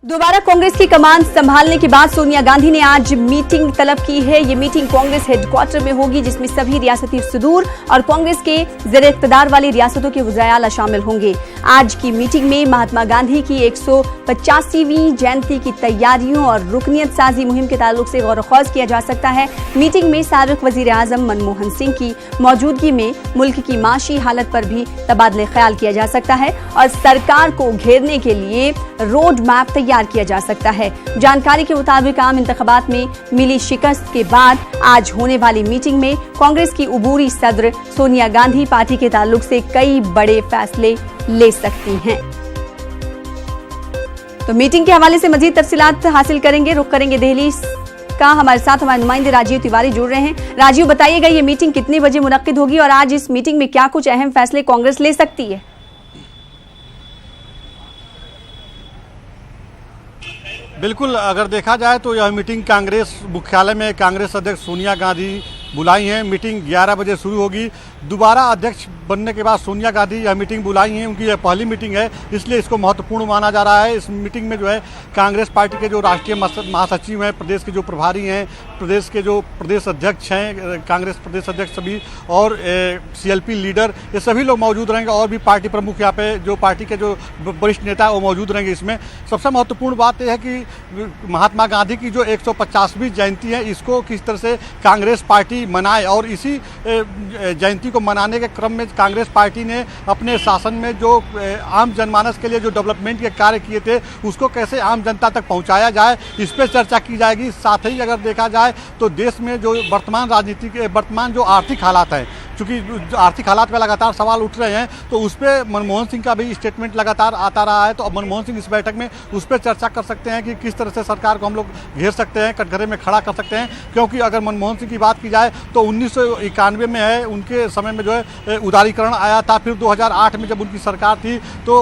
दोबारा कांग्रेस की कमान संभालने के बाद सोनिया गांधी ने आज मीटिंग तलब की है। ये मीटिंग कांग्रेस हेडक्वार्टर में होगी, जिसमें सभी रियासती सदूर और कांग्रेस के ज़ेर इक़्तिदार वाली रियासतों के वज़ीर आला शामिल होंगे। आज की मीटिंग में महात्मा गांधी की 185वीं जयंती की तैयारियों और रुकनियत साजी मुहिम के ताल्लुक से गौर ख़ौज़ किया जा सकता है। मीटिंग में साबिक़ वज़ीर आज़म मनमोहन सिंह की मौजूदगी में मुल्क की माशी हालत पर भी तबादले ख्याल किया जा सकता है और सरकार को घेरने के लिए रोड मैप तैयार किया जा सकता है। जानकारी के मुताबिक आम इंतखाबात में मिली शिकस्त के बाद आज होने वाली मीटिंग में कांग्रेस की उबूरी सदर सोनिया गांधी पार्टी के ताल्लुक से कई बड़े फैसले ले सकती हैं। तो मीटिंग के हवाले से मजीद तफसीलात हासिल करेंगे। रुख करेंगे दिल्ली का। हमारे साथ हमारे नुमाइंदे राजीव तिवारी जुड़ रहे हैं। राजीव, बताइएगा ये मीटिंग कितने बजे मुनक्किद होगी और आज इस मीटिंग में क्या कुछ अहम फैसले कांग्रेस ले सकती है? बिल्कुल, अगर देखा जाए तो यह मीटिंग कांग्रेस मुख्यालय में कांग्रेस अध्यक्ष सोनिया गांधी बुलाई हैं। मीटिंग 11 बजे शुरू होगी। दोबारा अध्यक्ष बनने के बाद सोनिया गांधी यह मीटिंग बुलाई हैं। उनकी यह पहली मीटिंग है, इसलिए इसको महत्वपूर्ण माना जा रहा है। इस मीटिंग में जो है कांग्रेस पार्टी के जो राष्ट्रीय महासचिव हैं, प्रदेश के जो प्रभारी हैं, प्रदेश के जो प्रदेश अध्यक्ष हैं, कांग्रेस प्रदेश अध्यक्ष सभी और CLP लीडर, ये सभी लोग मौजूद रहेंगे और भी पार्टी प्रमुख यहाँ पे जो पार्टी के जो वरिष्ठ नेता है वो मौजूद रहेंगे। इसमें सबसे महत्वपूर्ण बात यह है कि महात्मा गांधी की जो 150वीं जयंती है, इसको किस तरह से कांग्रेस पार्टी मनाए और इसी जयंती को मनाने के क्रम में कांग्रेस पार्टी ने अपने शासन में जो आम जनमानस के लिए जो डेवलपमेंट के कार्य किए थे उसको कैसे आम जनता तक पहुंचाया जाए, इस पर चर्चा की जाएगी। साथ ही अगर देखा जाए तो देश में जो वर्तमान जो आर्थिक हालात हैं, चूँकि आर्थिक हालात में लगातार सवाल उठ रहे हैं, तो उस पर मनमोहन सिंह का भी स्टेटमेंट लगातार आता रहा है। तो अब मनमोहन सिंह इस बैठक में उस पर चर्चा कर सकते हैं कि किस तरह से सरकार को हम लोग घेर सकते हैं, कटघरे में खड़ा कर सकते हैं। क्योंकि अगर मनमोहन सिंह की बात की जाए तो 1991 में है, उनके समय में जो है उदारीकरण आया था। फिर 2008 में जब उनकी सरकार थी तो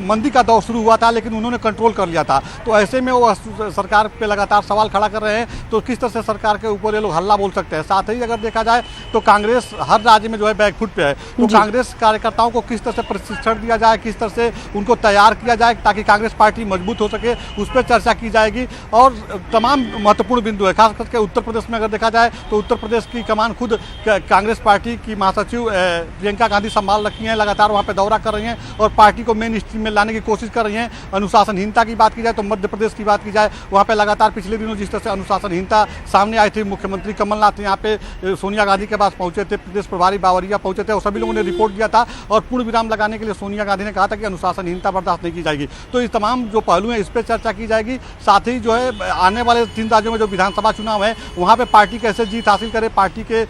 मंदी का दौर शुरू हुआ था, लेकिन उन्होंने कंट्रोल कर लिया था। तो ऐसे में वो सरकार पे लगातार सवाल खड़ा कर रहे हैं, तो किस तरह से सरकार के ऊपर ये लोग हल्ला बोल सकते हैं। साथ ही अगर देखा जाए तो कांग्रेस हर राज्य में जो है बैकफुट पे है, तो कांग्रेस कार्यकर्ताओं को किस तरह से प्रशिक्षण दिया जाए, किस तरह से उनको तैयार किया जाए ताकि कांग्रेस पार्टी मजबूत हो सके, उस पर चर्चा की जाएगी। और तमाम महत्वपूर्ण बिंदु है, खास करके उत्तर प्रदेश में अगर देखा जाए तो उत्तर प्रदेश की कमान खुद कांग्रेस पार्टी की महासचिव प्रियंका गांधी संभाल रखी हैं। लगातार वहाँ पे दौरा कर रही हैं और पार्टी को मेन स्ट्रीम में लाने की कोशिश कर रही हैं। अनुशासनहीनता की बात की जाए तो मध्य प्रदेश की बात की जाए, वहाँ पे लगातार पिछले दिनों जिस तरह से अनुशासनहीनता सामने आई थी, मुख्यमंत्री कमलनाथ यहाँ पे सोनिया गांधी के पास पहुंचे थे, प्रदेश प्रभारी बावरिया पहुंचे थे और सभी लोगों ने रिपोर्ट दिया था और पूर्ण विराम लगाने के लिए सोनिया गांधी ने कहा था कि अनुशासनहीनता बर्दाश्त नहीं की जाएगी। तो ये तमाम जो पहलू हैं इस पर चर्चा की जाएगी। साथ ही जो है आने वाले 3 राज्यों में जो विधानसभा चुनाव है वहाँ पर पार्टी कैसे जीत हासिल करे, पार्टी के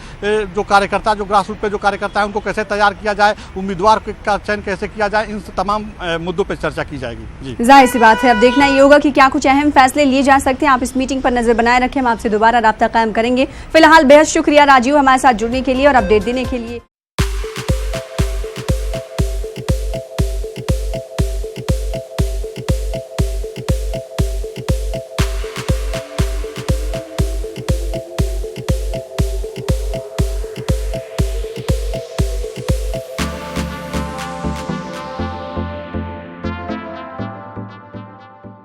जो कार्यकर्ता, जो ग्रास रूट पे जो कार्यकर्ता है, उनको कैसे तैयार किया जाए, उम्मीदवार का चयन कैसे किया जाए, इन तमाम मुद्दों पर चर्चा की जाएगी। जी, जाहिर सी बात है, अब देखना ये होगा कि क्या कुछ अहम फैसले लिए जा सकते हैं। आप इस मीटिंग पर नजर बनाए रखें, हम आपसे दोबारा राब्ता कायम करेंगे। फिलहाल बेहद शुक्रिया राजीव, हमारे साथ जुड़ने के लिए और अपडेट देने के लिए।